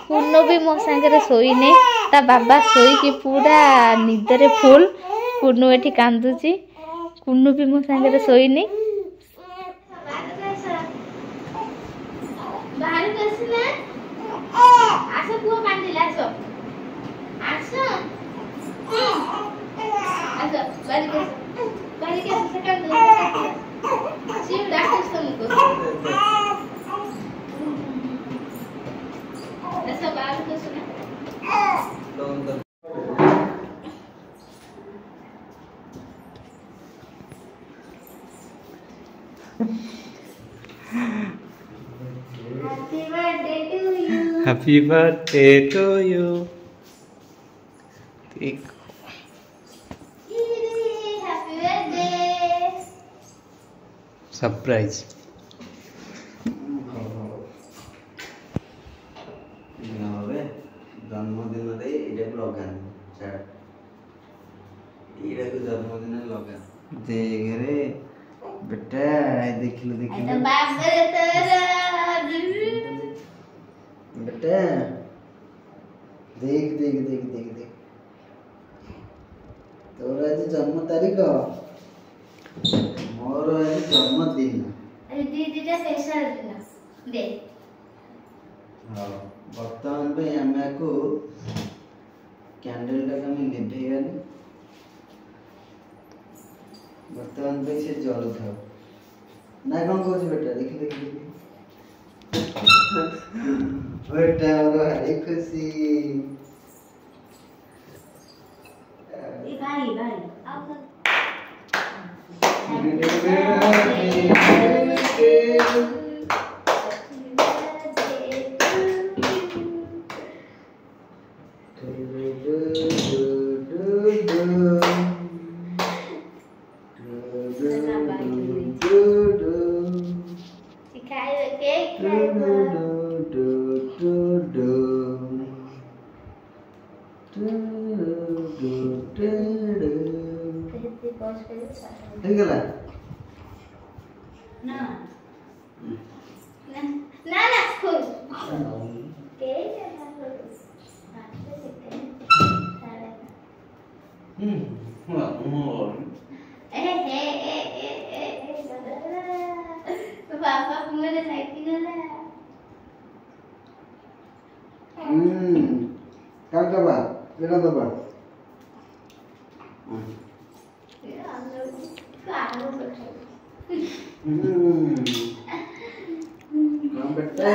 कुन्नू भी मो सांगे शोने ता बाबा शोईकी पूरा निदरे फुल। कुन्नू एठी कांदुची कुन्नू भी मो सांगे शोनी। Happy birthday to you. Take. Happy birthday. Surprise. जन्मदिन जन्मदिन लगा देख रे बेटा देखिलु देखिलु बेटा देख देख देख देख देख तोर आज जन्म तारीख मोर आज जन्मदिन दीदीटा स्पेशल दिन दे हां वर्तमान पे हमें को कैंडल टा कमी लिभेगानी वर्तमान पे से जल था ना कौन कहछ बेटा देख देख बेटा और एक खुशी भाई भाई अब गला ना ना ना ना खुश के पापा मेरे साइकिल गला कब दबा केना दबा बेटा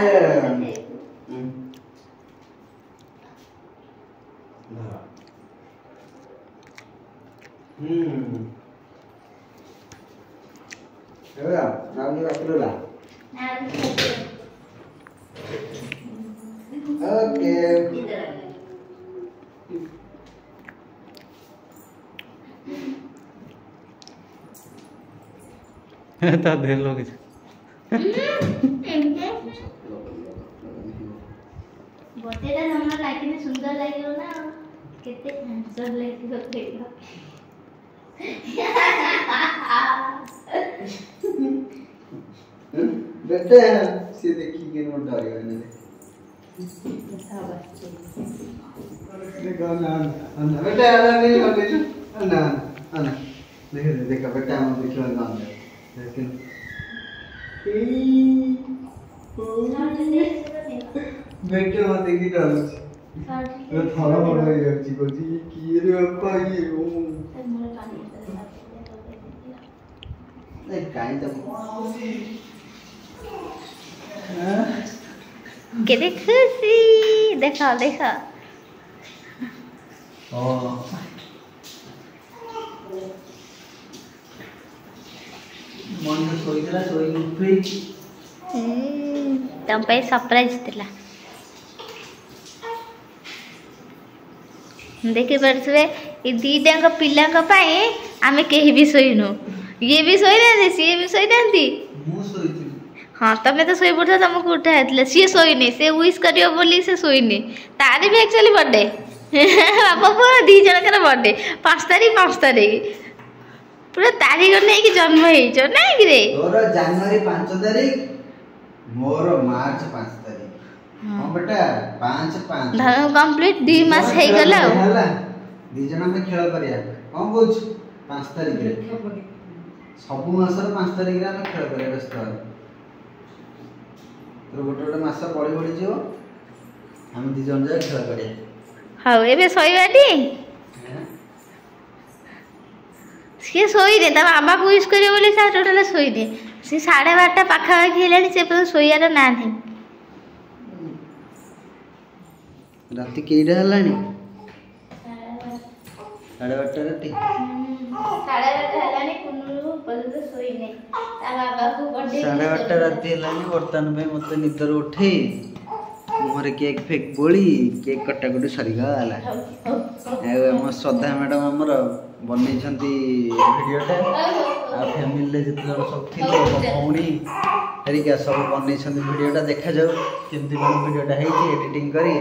Rồi, nào như vậy luôn là. Ok. ता दे लोगे बर्थडे हमरा लागिने सुंदर लागियो ना केते हैंडसम लागियो देखो बेटा से देखी के नोट डाल गए ने देखो ना बेटा नहीं हो गई ना ना देखो बेटा हम देखो ना लेकिन बेटे मत देखी डाल ये थाला बड़ा है यार जी को जी की रे पापा ये ओ नहीं काई तो केते खुशी देखो देखो ओ मन में सोईला सोई उठी तम पे सरप्राइज दिला देखि परसवे ए दीटा पिला आमे केही भी सोइनु ये भी सोई ना सी भी सोई ना हाँ तमें तो सोई पड़ा तुमको उठाई सी सोईनी से विश करियो बोली से सोईनी तार भी एक्चुअली बर्थडे बापा पूरा दी जन बर्थडे 5 तारीख पूरा तारीख नहीं कि जन्म हो ना कि रे तोर जनवरी 5 तारीख मोर मार्च 5 तारीख हां बेटा 5 5 धन कंप्लीट 2 मास हे गला होला दी जण हम खेल करिया कोन बोल 5 तारिख रे सब मासर 5 तारिख रे हम खेल करिया व्यस्त तो गोटे मास पड़ी पड़ी जीव हम दी जण जाय खेल करिया हाउ एबे सोइबाटी सी सोई दे ता बाबा को विश करे बोली सा टोटल सोई दे सी 12:30 पाखा खेलानी से पर सोइयार ना नहीं राती केइडा हलानी 12:30 राती 12:30 हलानी कुनु पदे सोई नहीं ता बाबा को बर्थडे 12:30 राती हलानी वर्तमान पे मते निदर उठे मोहरे केक फेक बोली केक कटा कटी सरी गला ए हम श्रद्धा मैडम हमर बनै छंती वीडियोटा आ फैमिली ले जित जण सब थिले भौणी हरिका सब बनै छंती वीडियोटा देखा जाऊ केमती बन वीडियोटा हेची एडिटिंग करी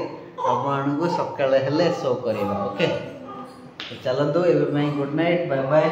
आपण को सकाळे हेले शो करबा ओके तो चलो तो एबे गुड नाइट बाय बाय।